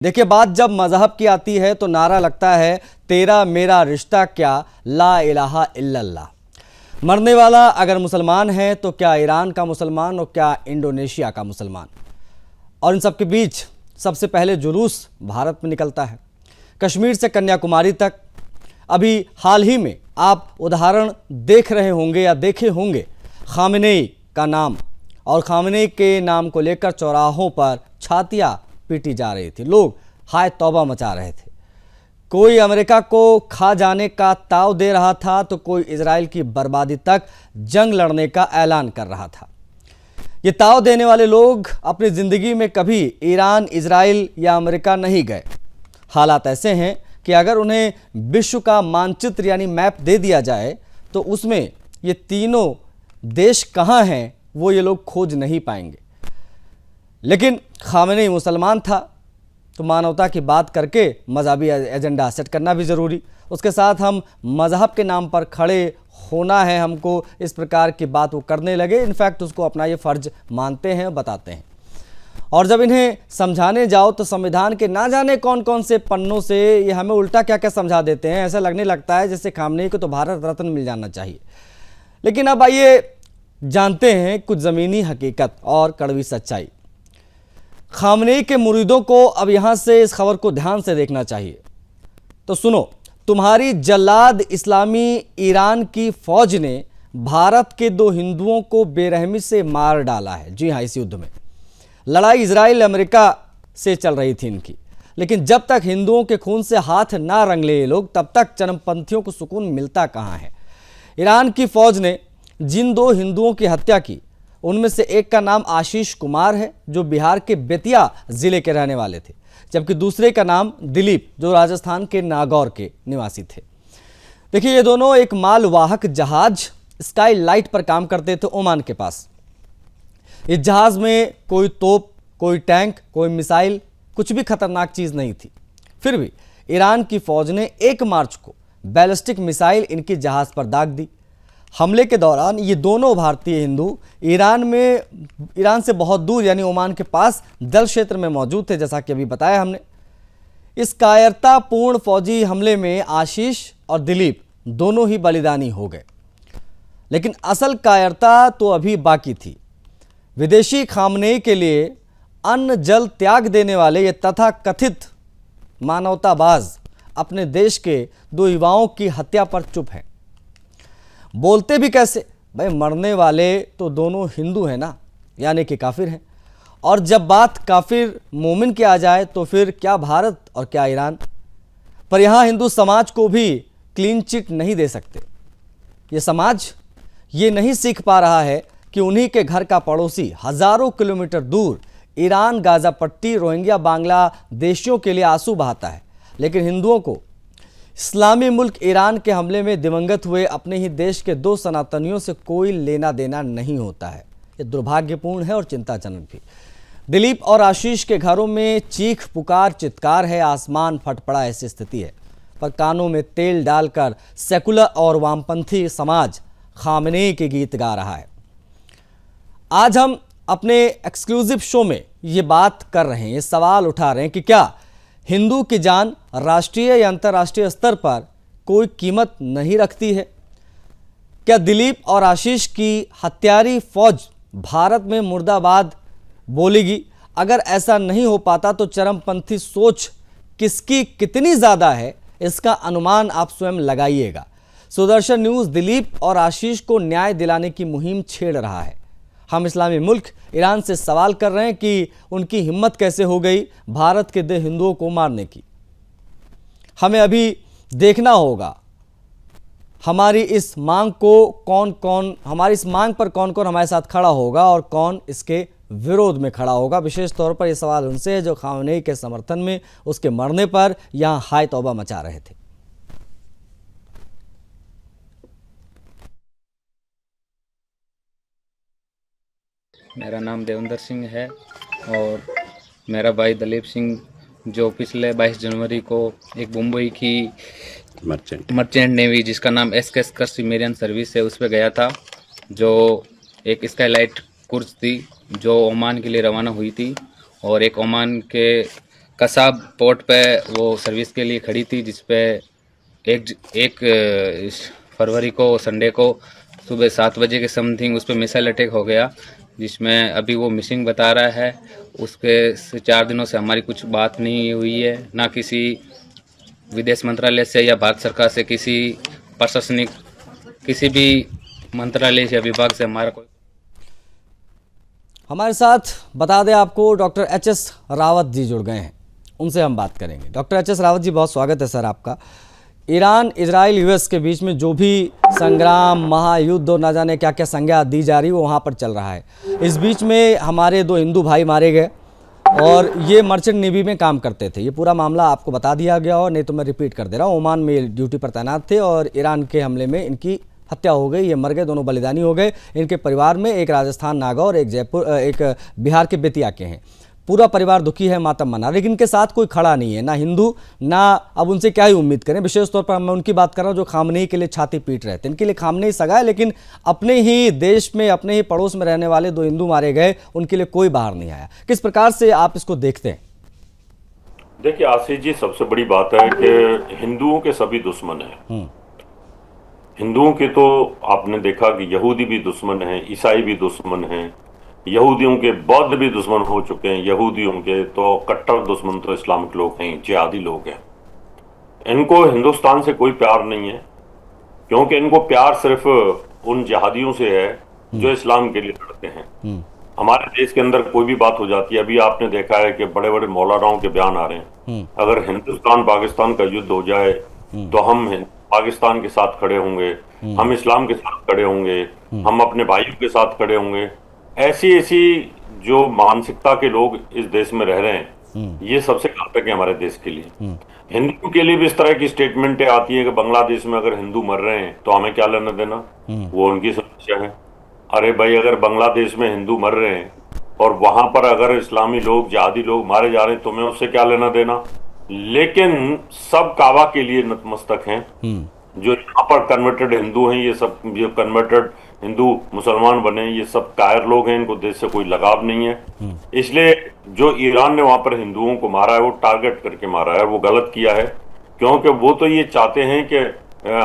देखिए, बात जब मजहब की आती है तो नारा लगता है तेरा मेरा रिश्ता क्या, ला इलाहा इल्लल्लाह। मरने वाला अगर मुसलमान है तो क्या ईरान का मुसलमान और क्या इंडोनेशिया का मुसलमान। और इन सब के बीच सबसे पहले जुलूस भारत में निकलता है, कश्मीर से कन्याकुमारी तक। अभी हाल ही में आप उदाहरण देख रहे होंगे या देखे होंगे, खामेनेई का नाम, और खामेनेई के नाम को लेकर चौराहों पर छातियां पीटी जा रही थी, लोग हाय तौबा मचा रहे थे। कोई अमेरिका को खा जाने का ताव दे रहा था तो कोई इजराइल की बर्बादी तक जंग लड़ने का ऐलान कर रहा था। ये ताव देने वाले लोग अपनी जिंदगी में कभी ईरान, इजराइल या अमेरिका नहीं गए। हालात ऐसे हैं कि अगर उन्हें विश्व का मानचित्र यानी मैप दे दिया जाए तो उसमें ये तीनों देश कहाँ हैं वो ये लोग खोज नहीं पाएंगे। लेकिन खामेनेई मुसलमान था तो मानवता की बात करके मजहबी एजेंडा सेट करना भी ज़रूरी। उसके साथ हम मजहब के नाम पर खड़े होना है, हमको इस प्रकार की बात वो करने लगे। इनफैक्ट उसको अपना ये फ़र्ज मानते हैं, बताते हैं। और जब इन्हें समझाने जाओ तो संविधान के ना जाने कौन कौन से पन्नों से ये हमें उल्टा क्या क्या समझा देते हैं। ऐसा लगने लगता है जैसे खामेनेई को तो भारत रत्न मिल जाना चाहिए। लेकिन अब आइए जानते हैं कुछ ज़मीनी हकीकत और कड़वी सच्चाई। खामेनेई के मुरीदों को अब यहाँ से इस खबर को ध्यान से देखना चाहिए। तो सुनो, तुम्हारी जल्लाद इस्लामी ईरान की फौज ने भारत के 2 हिंदुओं को बेरहमी से मार डाला है। जी हाँ, इस युद्ध में लड़ाई इजराइल अमेरिका से चल रही थी इनकी, लेकिन जब तक हिंदुओं के खून से हाथ ना रंगले ये लोग, तब तक चरमपंथियों को सुकून मिलता कहाँ है। ईरान की फौज ने जिन 2 हिंदुओं की हत्या की उनमें से एक का नाम आशीष कुमार है जो बिहार के बेतिया जिले के रहने वाले थे, जबकि दूसरे का नाम दिलीप जो राजस्थान के नागौर के निवासी थे। देखिए, ये दोनों एक मालवाहक जहाज स्काई लाइट पर काम करते थे ओमान के पास। इस जहाज में कोई तोप, कोई टैंक, कोई मिसाइल, कुछ भी खतरनाक चीज नहीं थी। फिर भी ईरान की फौज ने 1 मार्च को बैलिस्टिक मिसाइल इनकी जहाज पर दाग दी। हमले के दौरान ये दोनों भारतीय हिंदू ईरान से बहुत दूर यानी ओमान के पास जल क्षेत्र में मौजूद थे, जैसा कि अभी बताया हमने। इस कायरतापूर्ण फौजी हमले में आशीष और दिलीप दोनों ही बलिदानी हो गए। लेकिन असल कायरता तो अभी बाकी थी। विदेशी खामेनेई के लिए अन्न जल त्याग देने वाले ये तथाकथित मानवताबाज अपने देश के 2 युवाओं की हत्या पर चुप हैं। बोलते भी कैसे? भाई, मरने वाले तो दोनों हिंदू हैं ना, यानी कि काफिर हैं। और जब बात काफिर मोमिन की आ जाए तो फिर क्या भारत और क्या ईरान। पर यहाँ हिंदू समाज को भी क्लीन चिट नहीं दे सकते। ये समाज ये नहीं सीख पा रहा है कि उन्हीं के घर का पड़ोसी हजारों किलोमीटर दूर ईरान, गाजा पट्टी, रोहिंग्या, बांग्लादेशियों के लिए आंसू बहाता है, लेकिन हिंदुओं को इस्लामी मुल्क ईरान के हमले में दिवंगत हुए अपने ही देश के 2 सनातनियों से कोई लेना देना नहीं होता है। ये दुर्भाग्यपूर्ण है और चिंताजनक भी। दिलीप और आशीष के घरों में चीख पुकार चित्कार है, आसमान फट पड़ा ऐसी स्थिति है। पर कानों में तेल डालकर सेकुलर और वामपंथी समाज खामेनेई के गीत गा रहा है। आज हम अपने एक्सक्लूसिव शो में ये बात कर रहे हैं, ये सवाल उठा रहे हैं कि क्या हिंदू की जान राष्ट्रीय या अंतर्राष्ट्रीय स्तर पर कोई कीमत नहीं रखती है? क्या दिलीप और आशीष की हत्यारी फौज भारत में मुर्दाबाद बोलेगी? अगर ऐसा नहीं हो पाता तो चरमपंथी सोच किसकी कितनी ज़्यादा है इसका अनुमान आप स्वयं लगाइएगा। सुदर्शन न्यूज़ दिलीप और आशीष को न्याय दिलाने की मुहिम छेड़ रहा है। हम इस्लामी मुल्क ईरान से सवाल कर रहे हैं कि उनकी हिम्मत कैसे हो गई भारत के 2 हिंदुओं को मारने की। हमें अभी देखना होगा हमारी इस मांग पर कौन कौन हमारे साथ खड़ा होगा और कौन इसके विरोध में खड़ा होगा। विशेष तौर पर यह सवाल उनसे है जो खामेनेई के समर्थन में उसके मरने पर यहां हाय तौबा मचा रहे थे। मेरा नाम देवेंद्र सिंह है और मेरा भाई दिलीप सिंह जो पिछले 22 जनवरी को एक मुंबई की मर्चेंट नेवी जिसका नाम एसकेएस कस्टमरियन सर्विस है उस पर गया था, जो एक स्काईलाइट कोर्स थी जो ओमान के लिए रवाना हुई थी। और एक ओमान के कसाब पोर्ट पे वो सर्विस के लिए खड़ी थी, जिस पे एक फरवरी को संडे को सुबह 7 बजे के समथिंग उस पर मिसाइल अटैक हो गया, जिसमें अभी वो मिसिंग बता रहा है। उसके से 4 दिनों से हमारी कुछ बात नहीं हुई है, ना किसी विदेश मंत्रालय से या भारत सरकार से, किसी प्रशासनिक किसी भी मंत्रालय या विभाग से हमारा कोई। हमारे साथ बता दें आपको डॉक्टर एच.एस. रावत जी जुड़ गए हैं, उनसे हम बात करेंगे। Doctor HS. रावत जी, बहुत स्वागत है सर आपका। ईरान, इजराइल, यूएस के बीच में जो भी संग्राम, महायुद्ध और ना जाने क्या क्या संज्ञा दी जा रही है वो वहाँ पर चल रहा है। इस बीच में हमारे 2 हिंदू भाई मारे गए और ये मर्चेंट नेवी में काम करते थे। ये पूरा मामला आपको बता दिया गया, और नहीं तो मैं रिपीट कर दे रहा हूँ। ओमान में ड्यूटी पर तैनात थे और ईरान के हमले में इनकी हत्या हो गई। ये मर गए, दोनों बलिदानी हो गए। इनके परिवार में एक राजस्थान नागौर, एक जयपुर, एक बिहार के बेतिया के हैं। पूरा परिवार दुखी है, मातम मना, लेकिन इनके साथ कोई खड़ा नहीं है, ना हिंदू ना। अब उनसे क्या ही उम्मीद करें। विशेष तौर पर मैं उनकी बात कर रहा हूँ जो खामनेई के लिए छाती पीट रहे थे। इनके लिए खामनेई सगा है, लेकिन अपने ही देश में, अपने ही पड़ोस में रहने वाले 2 हिंदू मारे गए, उनके लिए कोई बाहर नहीं आया। किस प्रकार से आप इसको देखते हैं? देखिए आशीष जी, सबसे बड़ी बात है कि हिंदुओं के सभी दुश्मन हैं। हिंदुओं के तो आपने देखा कि यहूदी भी दुश्मन हैं, ईसाई भी दुश्मन हैं, यहूदियों के बौद्ध भी दुश्मन हो चुके हैं। यहूदियों के तो कट्टर दुश्मन तो इस्लामिक लोग हैं, जिहादी लोग हैं। इनको हिंदुस्तान से कोई प्यार नहीं है, क्योंकि इनको प्यार सिर्फ उन जिहादियों से है जो इस्लाम के लिए लड़ते हैं। हमारे देश के अंदर कोई भी बात हो जाती है, अभी आपने देखा है कि बड़े बड़े मौलानाओं के बयान आ रहे हैं। अगर हिंदुस्तान पाकिस्तान का युद्ध हो जाए तो हम पाकिस्तान के साथ खड़े होंगे, हम इस्लाम के साथ खड़े होंगे, हम अपने भाइयों के साथ खड़े होंगे। ऐसी ऐसी जो मानसिकता के लोग इस देश में रह रहे हैं, ये सबसे घातक है हमारे देश के लिए। हिंदू के लिए भी इस तरह की स्टेटमेंटें आती है कि बांग्लादेश में अगर हिंदू मर रहे हैं तो हमें क्या लेना देना, वो उनकी समस्या है। अरे भाई, अगर बांग्लादेश में हिंदू मर रहे हैं और वहां पर अगर इस्लामी लोग, जिहादी लोग मारे जा रहे हैं, तुम्हें उससे क्या लेना देना। लेकिन सब काबा के लिए नतमस्तक हैं। जो यहाँ पर कन्वर्टेड हिंदू हैं, ये सब जो कन्वर्टेड हिंदू मुसलमान बने, ये सब कायर लोग हैं, इनको देश से कोई लगाव नहीं है। इसलिए जो ईरान ने वहां पर हिंदुओं को मारा है, वो टारगेट करके मारा है, वो गलत किया है। क्योंकि वो तो ये चाहते हैं कि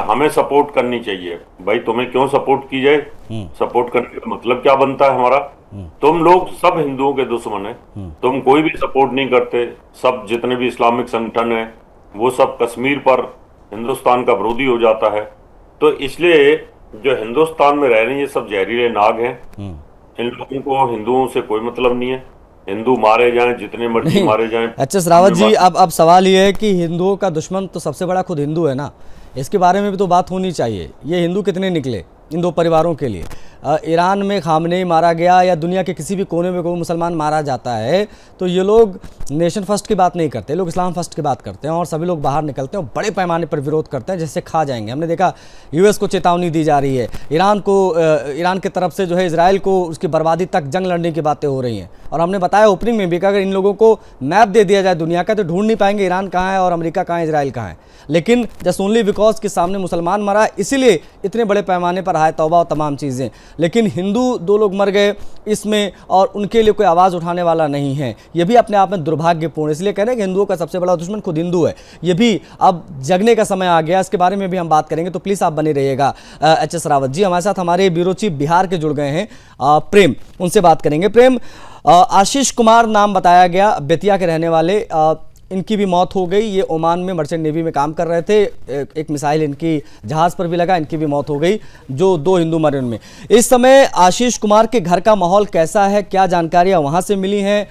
हमें सपोर्ट करनी चाहिए। भाई, तुम्हें क्यों सपोर्ट की जाए? सपोर्ट करने का मतलब क्या बनता है हमारा? तुम लोग सब हिंदुओं के दुश्मन है, तुम कोई भी सपोर्ट नहीं करते। सब जितने भी इस्लामिक संगठन है वो सब कश्मीर पर हिंदुस्तान का विरोधी हो जाता है। तो इसलिए जो हिंदुस्तान में रह रहे हैं ये सब जहरीले नाग हैं। इन लोगों को हिंदुओं से कोई मतलब नहीं है। हिंदू मारे जाएं, जितने मर्जी मारे जाएं। एच.एस. रावत जी, अब सवाल ये है कि हिंदुओं का दुश्मन तो सबसे बड़ा खुद हिंदू है ना, इसके बारे में भी तो बात होनी चाहिए। ये हिंदू कितने निकले इन 2 परिवारों के लिए? ईरान में खामनेई मारा गया या दुनिया के किसी भी कोने में कोई मुसलमान मारा जाता है तो ये लोग नेशन फर्स्ट की बात नहीं करते, लोग इस्लाम फर्स्ट की बात करते हैं। और सभी लोग बाहर निकलते हैं और बड़े पैमाने पर विरोध करते हैं, जैसे खा जाएंगे। हमने देखा यूएस को चेतावनी दी जा रही है, ईरान की तरफ से जो है इजराइल को उसकी बर्बादी तक जंग लड़ने की बातें हो रही हैं। और हमने बताया ओपनिंग में भी कि अगर इन लोगों को मैप दे दिया जाए दुनिया का तो ढूंढ नहीं पाएंगे ईरान कहाँ है और अमेरिका कहाँ है, इजराइल कहाँ है। लेकिन जस्ट ओनली बिकॉज के सामने मुसलमान मरा, इसीलिए इतने बड़े पैमाने पर हाय तौबा और तमाम चीज़ें। लेकिन हिंदू 2 लोग मर गए इसमें और उनके लिए कोई आवाज़ उठाने वाला नहीं है। ये भी अपने आप में दुर्भाग्यपूर्ण। इसलिए कह रहे हैं कि हिंदुओं का सबसे बड़ा दुश्मन खुद हिंदू है। ये भी अब जगने का समय आ गया, इसके बारे में भी हम बात करेंगे, तो प्लीज़ आप बने रहिएगा। एच.एस. रावत जी हमारे साथ हमारे ब्यूरो चीफ बिहार के जुड़ गए हैं, प्रेम, उनसे बात करेंगे। प्रेम, आशीष कुमार नाम बताया गया, बेतिया के रहने वाले, इनकी भी मौत हो गई। ये ओमान में मर्चेंट नेवी में काम कर रहे थे, एक मिसाइल इनकी जहाज़ पर भी लगा, इनकी भी मौत हो गई। जो 2 हिंदू मरे उनमें। इस समय आशीष कुमार के घर का माहौल कैसा है, क्या जानकारियां वहां से मिली हैं?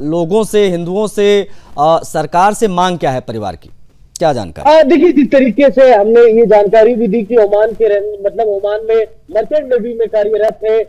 लोगों से, हिंदुओं से, सरकार से मांग क्या है परिवार की, क्या जानकारी? देखिए, जिस तरीके से हमने ये जानकारी भी दी कि ओमान में मर्चेंट नेवी में कार्यरत है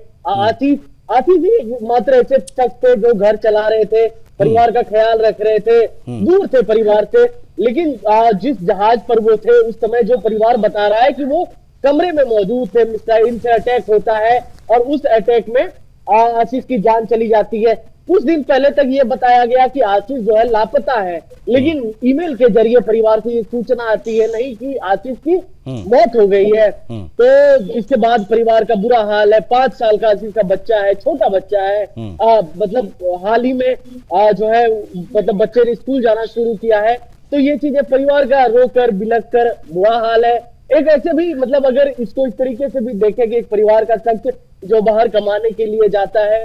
आशीष जी, मात्र ऐसे शख्स थे जो घर चला रहे थे, परिवार का ख्याल रख रहे थे, दूर थे परिवार से। लेकिन जिस जहाज पर वो थे उस समय जो परिवार बता रहा है कि वो कमरे में मौजूद थे, मिसाइल से अटैक होता है और उस अटैक में आशीष की जान चली जाती है। कुछ दिन पहले तक ये बताया गया कि आशीष जो है लापता है, लेकिन ईमेल के जरिए परिवार से ये सूचना आती है नहीं कि आशीष की मौत हो गई है। तो इसके बाद परिवार का बुरा हाल है। 5 साल का आशीष का बच्चा है, छोटा बच्चा है। मतलब हाल ही में जो है मतलब बच्चे ने स्कूल जाना शुरू किया है। तो ये चीजें परिवार का रोकर बिलक कर बुरा हाल है। एक ऐसे भी मतलब अगर इसको इस तरीके से भी देखें कि एक परिवार का शख्स जो बाहर कमाने के लिए जाता है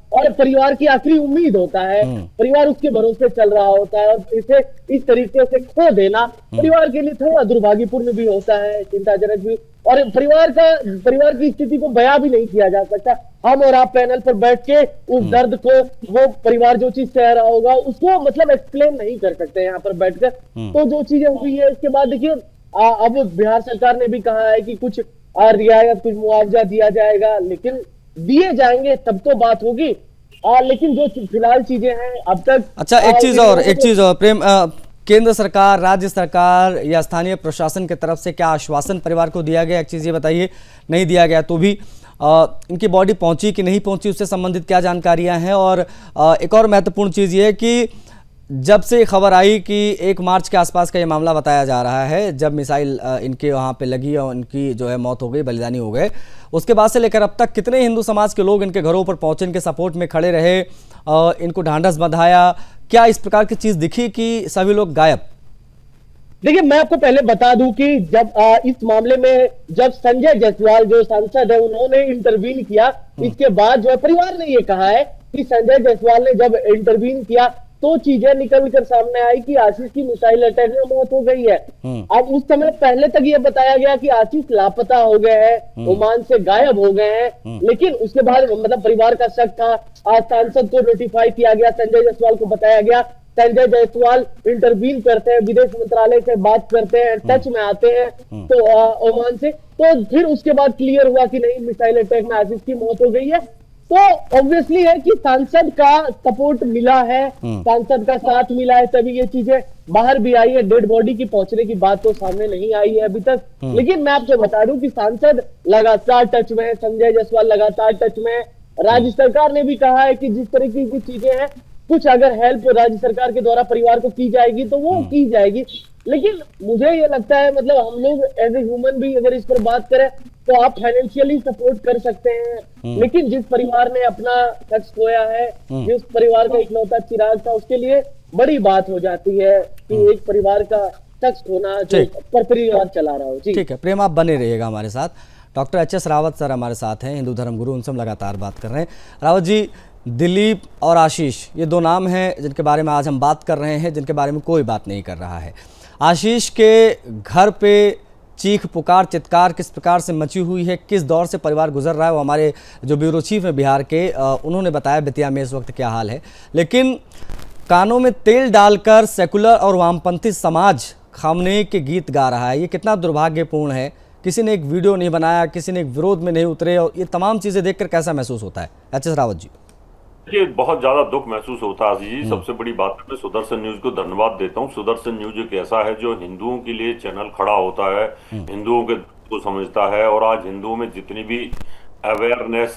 और परिवार की आखिरी उम्मीद होता है, परिवार उसके भरोसे चल रहा होता है, और इसे इस तरीके से खो देना परिवार के लिए थोड़ा दुर्भाग्यपूर्ण भी होता है, चिंताजनक भी। और परिवार की स्थिति को बयां भी नहीं किया जा सकता। हम और आप पैनल पर बैठ के उस दर्द को, वो परिवार जो चीज सह रहा होगा उसको मतलब एक्सप्लेन नहीं कर सकते यहाँ पर बैठकर। तो जो चीजें हुई है उसके बाद देखिए अब बिहार सरकार ने भी कहा है कि कुछ रियायत, कुछ मुआवजा दिया जाएगा, लेकिन दिए जाएंगे तब तो बात होगी। लेकिन जो फिलहाल चीजें हैं अब तक। अच्छा, एक चीज और प्रेम, केंद्र सरकार, राज्य सरकार या स्थानीय प्रशासन की तरफ से क्या आश्वासन परिवार को दिया गया? एक चीज ये बताइए, नहीं दिया गया तो भी इनकी बॉडी पहुंची कि नहीं पहुंची, उससे संबंधित क्या जानकारियां हैं? और एक और महत्वपूर्ण चीज ये है कि जब से खबर आई कि 1 मार्च के आसपास का ये मामला बताया जा रहा है, जब मिसाइल इनके वहाँ पे लगी और इनकी जो है मौत हो गई, बलिदानी हो गए, उसके बाद से लेकर अब तक कितने हिंदू समाज के लोग इनके घरों पर पहुंचे, इनके सपोर्ट में खड़े रहे, इनको ढांढस बंधाया? क्या इस प्रकार की चीज दिखी कि सभी लोग गायब? देखिए, मैं आपको पहले बता दूं कि जब इस मामले में जब संजय जायसवाल जो सांसद है उन्होंने इंटरवीन किया, इसके बाद जो है परिवार ने ये कहा है कि संजय जायसवाल ने जब इंटरवीन किया तो चीजें निकल कर सामने आई कि आशीष की मिसाइल अटैक में मौत हो गई है। अब उस समय पहले तक ये बताया गया कि आशीष लापता हो गए हैं, ओमान से गायब हो गए हैं, लेकिन उसके बाद मतलब परिवार का शक था। आज सांसद को नोटिफाई किया गया, संजय जायसवाल को बताया गया। संजय जायसवाल इंटरवीन करते हैं, विदेश मंत्रालय से बात करते हैं, टच में आते हैं तो ओमान से, तो फिर उसके बाद क्लियर हुआ कि नहीं, मिसाइल अटैक में आशीष की मौत हो गई है। तो ऑब्वियसली है कि सांसद का सपोर्ट मिला है, सांसद का साथ मिला है, तभी ये चीजें बाहर भी आई है। डेड बॉडी की पहुंचने की बात तो सामने नहीं आई है अभी तक, लेकिन मैं आपको बता दूं कि सांसद लगातार टच में है, संजय जायसवाल लगातार टच में है। राज्य सरकार ने भी कहा है कि जिस तरीके की चीजें हैं, कुछ अगर हेल्प राज्य सरकार के द्वारा परिवार को की जाएगी तो वो की जाएगी। लेकिन मुझे ये लगता है मतलब हम लोग एज ए ह्यूमन भी अगर इस पर बात करें तो आप फाइनेंशियली सपोर्ट कर सकते हैं, लेकिन जिस परिवार ने अपना शख्स खोया है, जिस परिवार का इकलौता चिराग था, उसके लिए बड़ी बात हो जाती है कि एक परिवार का शख्स खोना जो पर परिवार चला रहा हो। ठीक है प्रेम, आप बने रहिएगा हमारे साथ। डॉक्टर HS रावत सर हमारे साथ हैं, हिंदू धर्म गुरु, उनसे हम लगातार बात कर रहे हैं। रावत जी, दिलीप और आशीष, ये 2 नाम हैं जिनके बारे में आज हम बात कर रहे हैं, जिनके बारे में कोई बात नहीं कर रहा है। आशीष के घर पे चीख पुकार चित्कार किस प्रकार से मची हुई है, किस दौर से परिवार गुजर रहा है, वो हमारे जो ब्यूरो चीफ हैं बिहार के, उन्होंने बताया बेतिया में इस वक्त क्या हाल है। लेकिन कानों में तेल डालकर सेकुलर और वामपंथी समाज खामने के गीत गा रहा है, ये कितना दुर्भाग्यपूर्ण है। किसी ने एक वीडियो नहीं बनाया, किसी ने एक विरोध में नहीं उतरे, और ये तमाम चीज़ें देखकर कैसा महसूस होता है? HS रावत जी। देखिए, बहुत ज्यादा दुख महसूस होता है आशीष जी। सबसे बड़ी बात मैं सुदर्शन न्यूज को धन्यवाद देता हूँ। सुदर्शन न्यूज एक ऐसा है जो हिंदुओं के लिए चैनल खड़ा होता है, हिंदुओं के को समझता है, और आज हिंदुओं में जितनी भी अवेयरनेस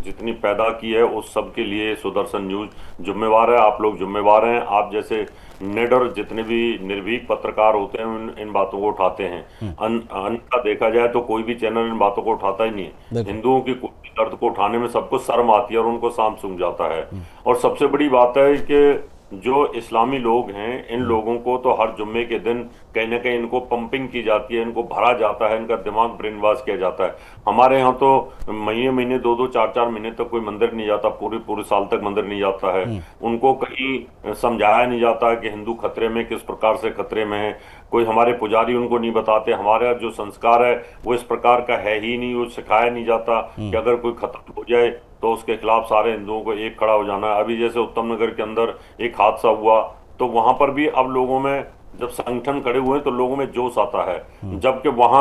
जितनी पैदा की है उस सब के लिए सुदर्शन न्यूज जिम्मेवार है। आप लोग जिम्मेवार हैं। आप जैसे निडर जितने भी निर्भीक पत्रकार होते हैं इन बातों को उठाते हैं। अन्यथा देखा जाए तो कोई भी चैनल इन बातों को उठाता ही नहीं है। हिंदुओं की दर्द को उठाने में सबको शर्म आती है और उनको सांप सूंघ जाता है। और सबसे बड़ी बात है कि जो इस्लामी लोग हैं, इन लोगों को तो हर जुम्मे के दिन कहीं ना कहीं इनको पंपिंग की जाती है, इनको भरा जाता है, इनका दिमाग ब्रेन वॉश किया जाता है। हमारे यहाँ तो महीने 2-2, 4-4 महीने तक कोई मंदिर नहीं जाता, पूरे साल तक मंदिर नहीं जाता है। उनको कहीं समझाया नहीं जाता कि हिंदू खतरे में, किस प्रकार से खतरे में है। कोई हमारे पुजारी उनको नहीं बताते। हमारा जो संस्कार है वो इस प्रकार का है ही नहीं, वो सिखाया नहीं जाता कि अगर कोई खत्म हो जाए तो उसके खिलाफ सारे हिंदुओं को एक खड़ा हो जाना है। अभी जैसे उत्तम नगर के अंदर एक हादसा हुआ तो वहां पर भी अब लोगों में जब संगठन खड़े हुए तो लोगों में जोश आता है, जबकि वहां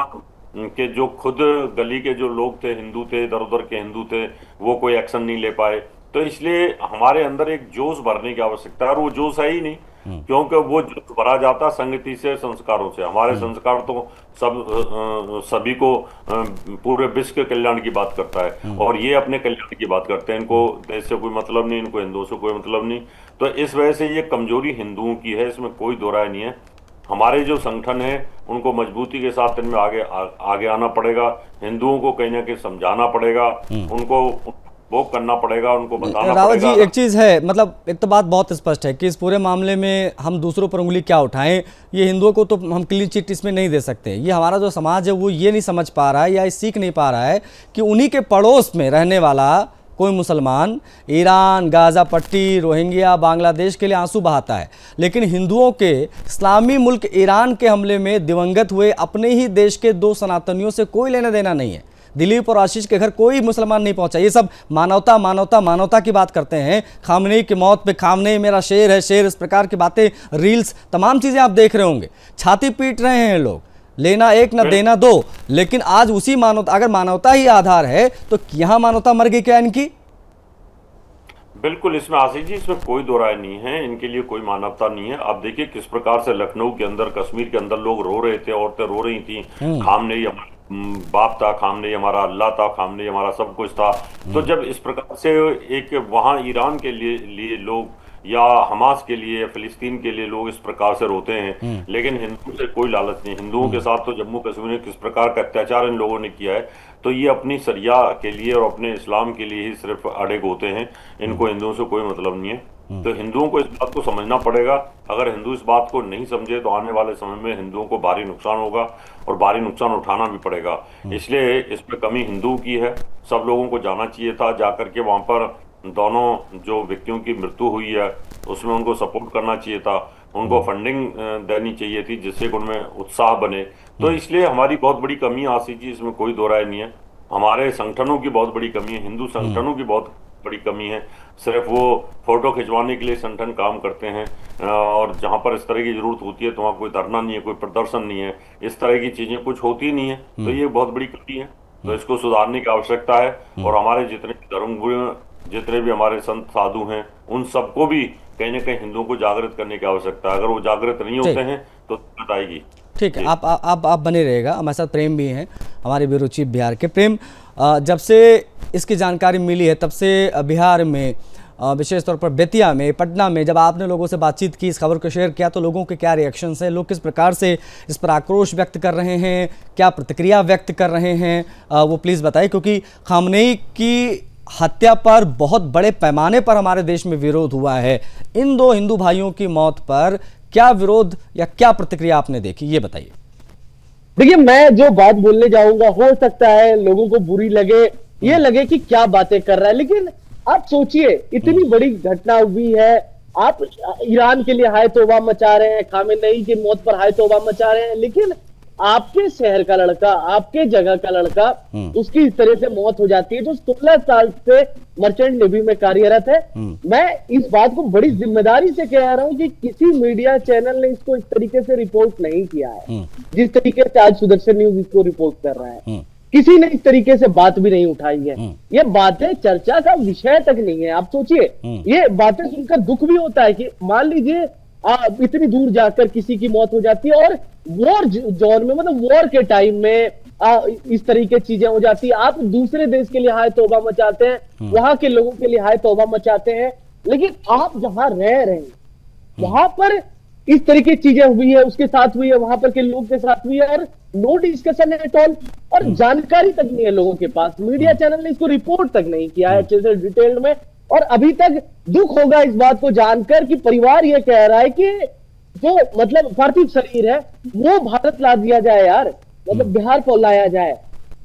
के जो खुद गली के जो लोग थे, हिंदू थे, इधर उधर के हिंदू थे, वो कोई एक्शन नहीं ले पाए। तो इसलिए हमारे अंदर एक जोश भरने की आवश्यकता है, और वो जोश है ही नहीं। क्योंकि वो भरा जाता संगति से, संस्कारों से। हमारे संस्कार तो सभी को पूरे विश्व के कल्याण की बात करता है, और ये अपने कल्याण की बात करते हैं। इनको देश से कोई मतलब नहीं, इनको हिंदुओं से कोई मतलब नहीं। तो इस वजह से ये कमजोरी हिंदुओं की है, इसमें कोई दो राय नहीं है। हमारे जो संगठन है उनको मजबूती के साथ इनमें आगे आना पड़ेगा। हिंदुओं को कहीं ना कहीं समझाना पड़ेगा, उनको वो करना पड़ेगा, उनको बताना रावत पड़ेगा। जी, एक चीज़ है, मतलब एक तो बात बहुत स्पष्ट है कि इस पूरे मामले में हम दूसरों पर उंगली क्या उठाएं। ये हिंदुओं को तो हम क्लीन चिट इसमें नहीं दे सकते। ये हमारा जो समाज है वो ये नहीं समझ पा रहा है या सीख नहीं पा रहा है कि उन्हीं के पड़ोस में रहने वाला कोई मुसलमान ईरान, गाज़ा पट्टी, रोहिंग्या, बांग्लादेश के लिए आंसू बहाता है, लेकिन हिंदुओं के इस्लामी मुल्क ईरान के हमले में दिवंगत हुए अपने ही देश के 2 सनातनियों से कोई लेना देना नहीं है। दिलीप और आशीष के घर कोई मुसलमान नहीं पहुंचा। ये सब मानवता मानवता मानवता की बात करते हैं। खामनेई की मौत पे खामनेई मेरा शेर है, शेर, इस प्रकार की बातें, रील्स, तमाम चीज़ें आप देख रहे होंगे। छाती पीट रहे हैं लोग, लेना एक न देना दो। लेकिन आज उसी मानवता, अगर मानवता ही आधार है तो यहाँ मानवता मर गई क्या इनकी? बिल्कुल, इसमें आशीष जी, इसमें कोई दो राय नहीं है, इनके लिए कोई मानवता नहीं है। आप देखिए किस प्रकार से लखनऊ के अंदर, कश्मीर के अंदर लोग रो रहे थे, औरतें रो रही थी। खामनेई हमारा बाप था, खामनेई हमारा अल्लाह था, खामनेई हमारा सब कुछ था। तो जब इस प्रकार से एक वहां ईरान के लिए लोग, या हमास के लिए, फिलिस्तीन के लिए लोग इस प्रकार से रोते हैं, लेकिन हिंदुओं से कोई लालच नहीं। हिंदुओं के साथ तो जम्मू कश्मीर में किस प्रकार का अत्याचार इन लोगों ने किया है, तो ये अपनी शरिया के लिए और अपने इस्लाम के लिए ही सिर्फ अड़े होते हैं। इनको हिंदुओं से कोई मतलब नहीं है। तो हिंदुओं को इस बात को समझना पड़ेगा। अगर हिंदू इस बात को नहीं समझे तो आने वाले समय में हिंदुओं को भारी नुकसान होगा, और भारी नुकसान उठाना भी पड़ेगा। इसलिए इसमें कमी हिंदुओं की है। सब लोगों को जाना चाहिए था, जाकर के वहां पर दोनों जो व्यक्तियों की मृत्यु हुई है उसमें उनको सपोर्ट करना चाहिए था, उनको फंडिंग देनी चाहिए थी, जिससे उनमें उत्साह बने। तो इसलिए हमारी बहुत बड़ी कमी है आशीष जी, इसमें कोई दो राय नहीं है। हमारे संगठनों की बहुत बड़ी कमी है, हिंदू संगठनों की बहुत बड़ी कमी है। सिर्फ वो फोटो खिंचवाने के लिए संगठन काम करते हैं, और जहां पर इस तरह की जरूरत होती है तो वहां कोई धरना नहीं है, कोई प्रदर्शन नहीं है, इस तरह की चीजें कुछ होती नहीं है। तो ये बहुत बड़ी कमी है, तो इसको सुधारने की आवश्यकता है। और हमारे जितने धर्मगुरु, जितने भी हमारे संत साधु हैं, उन सबको भी कहीं ना कहीं हिंदुओं को जागृत करने की आवश्यकता है। अगर वो जागृत नहीं होते हैं तो दिक्कत आएगी। ठीक है, आप बने रहेगा। हमारे साथ प्रेम भी हैं, हमारे ब्यूरो बिहार के। प्रेम, जब से इसकी जानकारी मिली है तब से बिहार में, विशेष तौर पर बेतिया में, पटना में, जब आपने लोगों से बातचीत की, इस खबर को शेयर किया, तो लोगों के क्या रिएक्शंस हैं? लोग किस प्रकार से इस पर आक्रोश व्यक्त कर रहे हैं, क्या प्रतिक्रिया व्यक्त कर रहे हैं, वो प्लीज़ बताइए। क्योंकि खामनेई की हत्या पर बहुत बड़े पैमाने पर हमारे देश में विरोध हुआ है। इन 2 हिंदू भाइयों की मौत पर क्या विरोध या क्या प्रतिक्रिया आपने देखी, ये बताइए। देखिए, मैं जो बात बोलने जाऊंगा हो सकता है लोगों को बुरी लगे, ये लगे कि क्या बातें कर रहा है, लेकिन आप सोचिए, इतनी बड़ी घटना हुई है, आप ईरान के लिए हाय तौबा मचा रहे हैं, खामेनेई की मौत पर हाय तौबा मचा रहे हैं, लेकिन आपके शहर का लड़का, आपके जगह का लड़का, उसकी इस तरह से मौत हो जाती है, जो 16 साल से मर्चेंट नेवी में कार्यरत है। मैं इस बात को बड़ी जिम्मेदारी से कह रहा हूं कि किसी मीडिया चैनल ने इसको इस तरीके से रिपोर्ट नहीं किया है, जिस तरीके से आज सुदर्शन न्यूज इसको रिपोर्ट कर रहा है। किसी ने इस तरीके से बात भी नहीं उठाई है। ये बातें चर्चा का विषय तक नहीं है। आप सोचिए, ये बातें सुनकर दुख भी होता है कि मान लीजिए इतनी दूर जाकर किसी की मौत हो जाती है, और वॉर जोन में, मतलब वॉर के टाइम में इस तरीके चीजें हो जाती है। आप दूसरे देश के लिए हाय तौबा मचाते हैं, वहां के लोगों के लिए हाय तौबा मचाते हैं, लेकिन आप जहां रह रहे हैं वहां पर इस तरीके की चीजें हुई है, उसके साथ हुई है, वहां पर के लोग के साथ हुई है, और नो डिस्कशन एट ऑल, और जानकारी तक नहीं है लोगों के पास। मीडिया चैनल ने इसको रिपोर्ट तक नहीं किया है अच्छे से डिटेल में, और अभी तक दुख होगा इस बात को जानकर कि परिवार ये कह रहा है कि जो मतलब पार्थिव शरीर है वो भारत ला दिया जाए यार, मतलब बिहार को लाया जाए।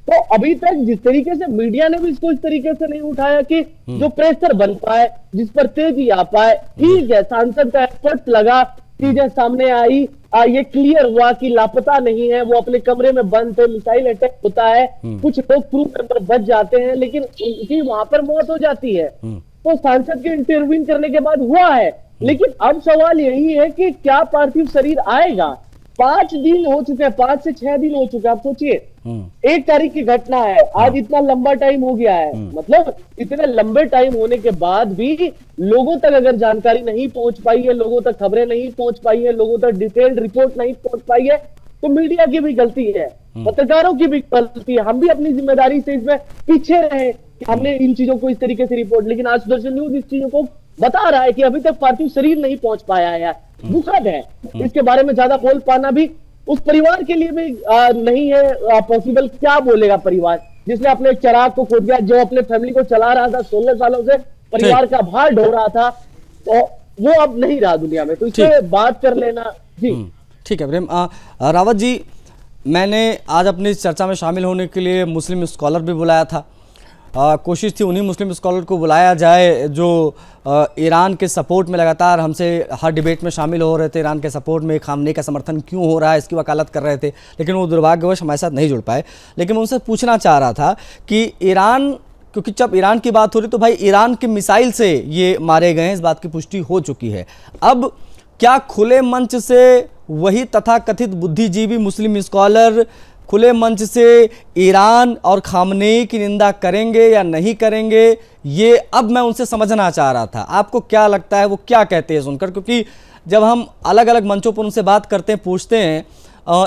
तो अभी तक जिस तरीके से मीडिया ने भी इसको इस तरीके से नहीं उठाया कि जो प्रेशर बन पाए, जिस पर तेजी आ पाए। ठीक है, सांसद का एफर्ट लगा, चीजें सामने आई, ये क्लियर हुआ कि लापता नहीं है, वो अपने कमरे में बंद थे, मिसाइल अटैक होता है, कुछ लोग क्रू मेंबर बच जाते हैं, लेकिन उनकी वहां पर मौत हो जाती है। तो सांसद के इंटरव्यू करने के बाद हुआ है, लेकिन अब सवाल यही है कि क्या पार्थिव शरीर आएगा? 5 दिन हो चुके हैं, 5 से 6 दिन हो चुके हैं। आप सोचिए 1 तारीख की घटना है, आज इतना लंबा टाइम हो गया है। मतलब इतने लंबे टाइम होने के बाद भी लोगों तक अगर जानकारी नहीं पहुंच पाई है, लोगों तक खबरें नहीं पहुंच पाई है, लोगों तक डिटेल्ड रिपोर्ट नहीं पहुंच पाई है, तो मीडिया की भी गलती है, पत्रकारों की भी गलती है। हम भी अपनी जिम्मेदारी से इसमें पीछे रहे कि हमने इन चीजों को इस तरीके से रिपोर्ट, लेकिन आज सुदर्शन न्यूज इस चीजों को बता रहा है कि अभी तक पार्थिव शरीर नहीं पहुंच पाया है। दुखद है, इसके बारे में ज्यादा बोल पाना भी उस परिवार के लिए भी नहीं है पॉसिबल। क्या बोलेगा परिवार जिसने अपने चिराग को खो दिया, जो अपने फैमिली को चला रहा था 16 सालों से, परिवार का भार ढो रहा था, तो वो अब नहीं रहा दुनिया में। तो इससे बात कर लेना जी। ठीक है प्रेम। रावत जी, मैंने आज अपनी इस चर्चा में शामिल होने के लिए मुस्लिम स्कॉलर भी बुलाया था। कोशिश थी उन्हीं मुस्लिम स्कॉलर को बुलाया जाए जो ईरान के सपोर्ट में लगातार हमसे हर डिबेट में शामिल हो रहे थे, ईरान के सपोर्ट में खामनेई का समर्थन क्यों हो रहा है इसकी वकालत कर रहे थे, लेकिन वो दुर्भाग्यवश हमारे साथ नहीं जुड़ पाए। लेकिन मैं उनसे पूछना चाह रहा था कि ईरान, क्योंकि जब ईरान की बात हो रही तो भाई ईरान की मिसाइल से ये मारे गए हैं, इस बात की पुष्टि हो चुकी है। अब क्या खुले मंच से वही तथाकथित बुद्धिजीवी मुस्लिम स्कॉलर खुले मंच से ईरान और खामनेई की निंदा करेंगे या नहीं करेंगे, ये अब मैं उनसे समझना चाह रहा था। आपको क्या लगता है वो क्या कहते हैं सुनकर? क्योंकि जब हम अलग अलग मंचों पर उनसे बात करते हैं, पूछते हैं,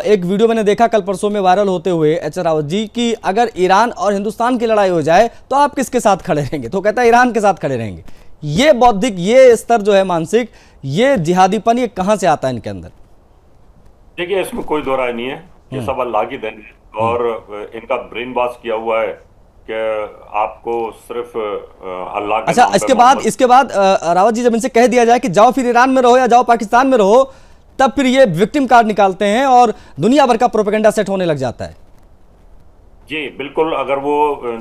एक वीडियो मैंने देखा कल परसों में वायरल होते हुए एच रावत जी की, अगर ईरान और हिंदुस्तान की लड़ाई हो जाए तो आप किसके साथ खड़े रहेंगे? तो कहता है ईरान के साथ खड़े रहेंगे। ये बौद्धिक, ये स्तर जो है मानसिक, ये जिहादीपन, ये कहाँ से आता है इनके अंदर? देखिए, इसमें कोई दो राय नहीं है, ये सब अल्लाह की देन है और इनका ब्रेन वॉश किया हुआ है कि आपको सिर्फ अल्लाह के अच्छा, नाम पे इसके बाद रावत जी, जब इनसे कह दिया जाए कि जाओ फिर ईरान में रहो या जाओ पाकिस्तान में रहो, तब फिर ये विक्टिम कार्ड निकालते हैं और दुनिया भर का प्रोपेगेंडा सेट होने लग जाता है। जी बिल्कुल, अगर वो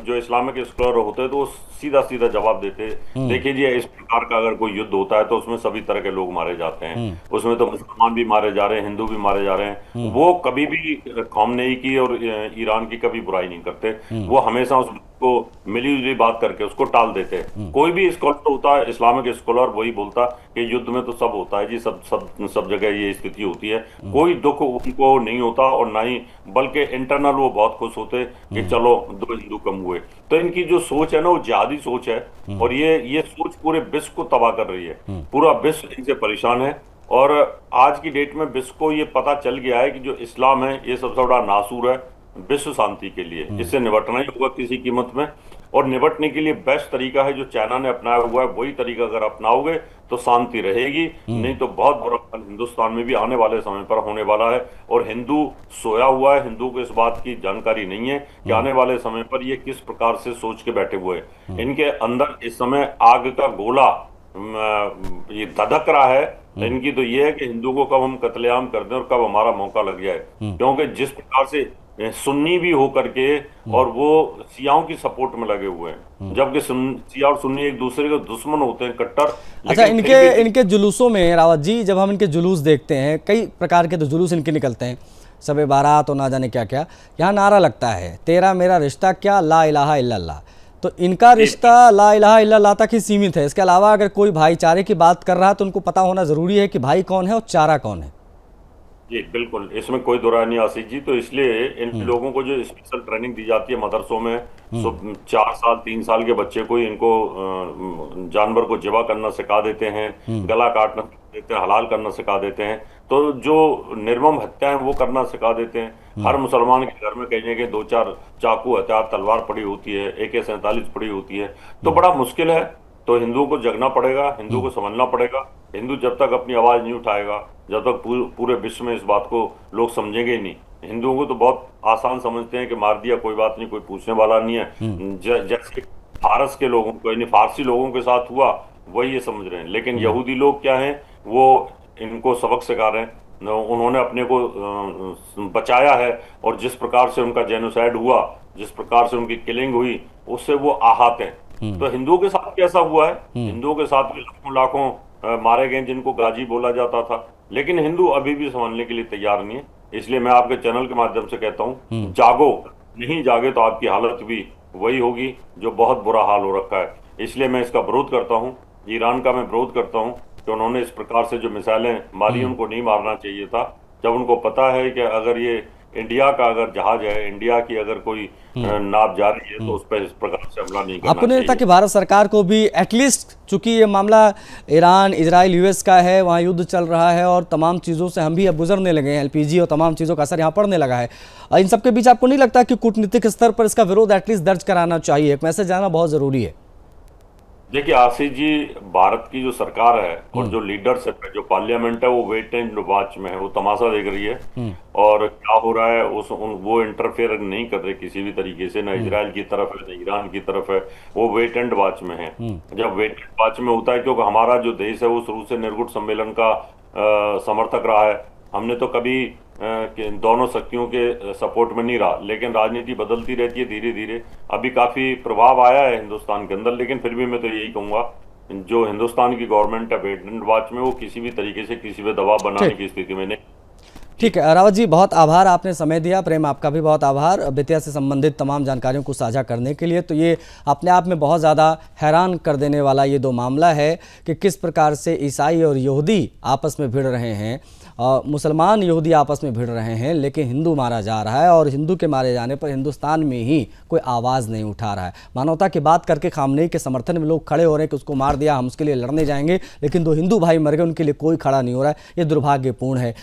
जो इस्लामिक स्कॉलर होते हैं तो वो सीधा सीधा जवाब देते। देखिए जी, इस प्रकार का अगर कोई युद्ध होता है तो उसमें सभी तरह के लोग मारे जाते हैं, उसमें तो मुसलमान भी मारे जा रहे हैं, हिंदू भी मारे जा रहे हैं। वो कभी भी खामनेई की और ईरान की कभी बुराई नहीं करते, वो हमेशा उसको मिली जुली बात करके उसको टाल देते हैं। कोई भी स्कॉलर होता है, इस्लामिक स्कॉलर, वही बोलता कि युद्ध में तो सब होता है जी, सब जगह ये स्थिति होती है, कोई दुख उनको नहीं होता और ना ही, बल्कि इंटरनल वो बहुत खुश होते कि चलो 2 हिंदू कम हुए। तो इनकी जो सोच है ना, वो जिहादी सोच है और ये सोच पूरे विश्व को तबाह कर रही है। पूरा विश्व इनसे परेशान है और आज की डेट में विश्व को ये पता चल गया है कि जो इस्लाम है ये सबसे बड़ा नासूर है विश्व शांति के लिए। इससे निपटना ही होगा किसी कीमत में, और निपटने के लिए बेस्ट तरीका है जो चाइना ने अपनाया हुआ है, वही तरीका अगर अपनाओगे तो शांति रहेगी, नहीं तो बहुत बुरा हाल हिंदुस्तान में भी आने वाले समय पर होने वाला है। और हिंदू सोया हुआ है, हिंदू को इस बात की जानकारी नहीं है कि आने वाले समय पर ये किस प्रकार से सोच के बैठे हुए हैं। इनके अंदर इस समय आग का गोला ये धधक रहा है। इनकी तो ये है कि हिंदू को कब हम कत्लेआम कर दें और कब हमारा मौका लग जाए, क्योंकि जिस प्रकार से सुन्नी भी होकर के और वो शियाओं की सपोर्ट में लगे हुए हैं, जबकि शिया और सुन्नी एक दूसरे के दुश्मन होते हैं, कट्टर। अच्छा, इनके जुलूसों में रावत जी, जब हम इनके जुलूस देखते हैं, कई प्रकार के तो जुलूस इनके निकलते हैं, शब बारात और ना जाने क्या क्या, यहाँ नारा लगता है तेरा मेरा रिश्ता क्या, ला इलाहा इल्लल्लाह। तो इनका रिश्ता ला इलाहा इल्लल्लाह तक ही सीमित है। इसके अलावा अगर कोई भाईचारे की बात कर रहा है तो उनको पता होना जरूरी है कि भाई कौन है और चारा कौन है। जी बिल्कुल, इसमें कोई दो राय नहीं आसिफ जी। तो इसलिए इन लोगों को जो स्पेशल ट्रेनिंग दी जाती है मदरसों में, 4 साल 3 साल के बच्चे को इनको जानवर को ज़िबा करना सिखा देते हैं, गला काटना देते हैं, हलाल करना सिखा देते हैं, तो जो निर्मम हत्याएं वो करना सिखा देते हैं। हर मुसलमान के घर में कहीं के 2-4 चाकू, हथियार, तलवार पड़ी होती है, AK-47 पड़ी होती है। तो बड़ा मुश्किल है। तो हिंदुओं को जगना पड़ेगा, हिंदुओं को समझना पड़ेगा। हिंदू जब तक अपनी आवाज नहीं उठाएगा, जब तक पूरे विश्व में इस बात को लोग समझेंगे ही नहीं। हिंदुओं को तो बहुत आसान समझते हैं कि मार दिया कोई बात नहीं, कोई पूछने वाला नहीं है। जैसे फारस के लोगों को, यानी फारसी लोगों के साथ हुआ, वही ये समझ रहे हैं। लेकिन यहूदी लोग क्या हैं, वो इनको सबक सिखा रहे हैं। उन्होंने अपने को बचाया है और जिस प्रकार से उनका जेनोसाइड हुआ, जिस प्रकार से उनकी किलिंग हुई, उससे वो आहत हैं। तो हिंदुओं के साथ कैसा हुआ है? हिंदुओं के साथ भी लाखों लाखों मारे गए जिनको गाजी बोला जाता था, लेकिन हिंदू अभी भी समझने के लिए तैयार नहीं है। इसलिए मैं आपके चैनल के माध्यम से कहता हूँ, जागो, नहीं जागे तो आपकी हालत भी वही होगी जो बहुत बुरा हाल हो रखा है। इसलिए मैं इसका विरोध करता हूँ, ईरान का मैं विरोध करता हूँ कि उन्होंने इस प्रकार से जो मिसाइलें मारी, उनको नहीं मारना चाहिए था। जब उनको पता है कि अगर ये इंडिया का अगर जहाज है, इंडिया की अगर कोई नाव जा रही है, तो उस पर इस प्रकार से हमला नहीं करना आपको नहीं लगता चाहिए। कि भारत सरकार को भी एटलीस्ट, चूंकि ये मामला ईरान, इजराइल, यूएस का है, वहाँ युद्ध चल रहा है और तमाम चीज़ों से हम भी अब गुजरने लगे हैं, एलपीजी और तमाम चीज़ों का असर यहाँ पड़ने लगा है, इन सब के बीच आपको नहीं लगता कि कूटनीतिक स्तर पर इसका विरोध एटलीस्ट दर्ज कराना चाहिए, एक मैसेज जाना बहुत ज़रूरी है? देखिए आशीष जी, भारत की जो सरकार है और जो लीडरशिप है, जो पार्लियामेंट है, वो वेट एंड वॉच में है, वो तमाशा देख रही है और क्या हो रहा है वो इंटरफेयर नहीं कर रहे किसी भी तरीके से, ना इजराइल की तरफ है ना ईरान की तरफ है, वो वेट एंड वॉच में है। जब वेट एंड वॉच में होता है, क्योंकि हमारा जो देश है वो शुरू से निर्गुट सम्मेलन का समर्थक रहा है, हमने तो कभी दोनों शक्तियों के सपोर्ट में नहीं रहा, लेकिन राजनीति बदलती रहती है धीरे धीरे। अभी काफी प्रभाव आया है हिंदुस्तान के अंदर, लेकिन फिर भी मैं तो यही कहूंगा, जो हिंदुस्तान की गवर्नमेंट है वेट एंड वॉच में, वो किसी भी तरीके से किसी पे दबाव बनाने की स्थिति में नहीं। ठीक है रावत जी, बहुत आभार, आपने समय दिया। प्रेम, आपका भी बहुत आभार बेतिया से संबंधित तमाम जानकारियों को साझा करने के लिए। तो ये अपने आप में बहुत ज़्यादा हैरान कर देने वाला ये दो मामला है कि किस प्रकार से ईसाई और यहूदी आपस में भिड़ रहे हैं, मुसलमान यहूदी आपस में भिड़ रहे हैं, लेकिन हिंदू मारा जा रहा है और हिंदू के मारे जाने पर हिंदुस्तान में ही कोई आवाज़ नहीं उठा रहा है। मानवता की बात करके खामनेई के समर्थन में लोग खड़े हो रहे हैं कि उसको मार दिया, हम उसके लिए लड़ने जाएंगे, लेकिन दो हिंदू भाई मर गए, उनके लिए कोई खड़ा नहीं हो रहा है। ये दुर्भाग्यपूर्ण है।